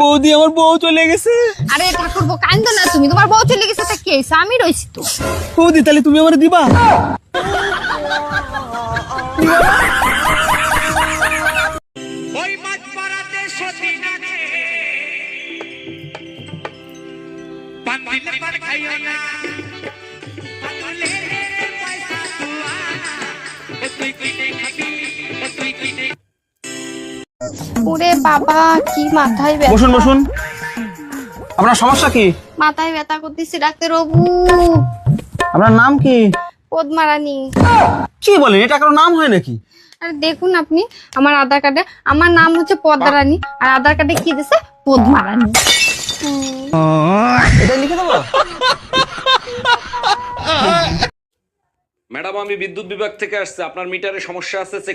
বৌদি আমার বউ চলে গেছে। আরে ঠাকুর বউ কান্দো না তুমি, তোমার বউ চলে গেছে তা কি হয়েছে, আমি রয়েছি তো। বৌদি তাহলে তুমি আমার দিবা? ওরে বাবা কি মাথায় ব্যথা। বসুন বসুন, আপনার সমস্যা কি? মাথায় ব্যথা করতেছি ডাক্তার বাবু। আপনার নাম কি? পদ্মারানী। কি বলেন, এটা কারো নাম হয় নাকি? আরে দেখুন আপনি আমার আধার কার্ডে আমার নাম হচ্ছে পদ্মারানী, আর আধার কার্ডে কি দিছে পদ্মারানী। এটা লিখে দেবো? ম্যাডাম, আমি বিদ্যুৎ বিভাগ থেকে আসছে, আপনার মিটারে সমস্যা আছে।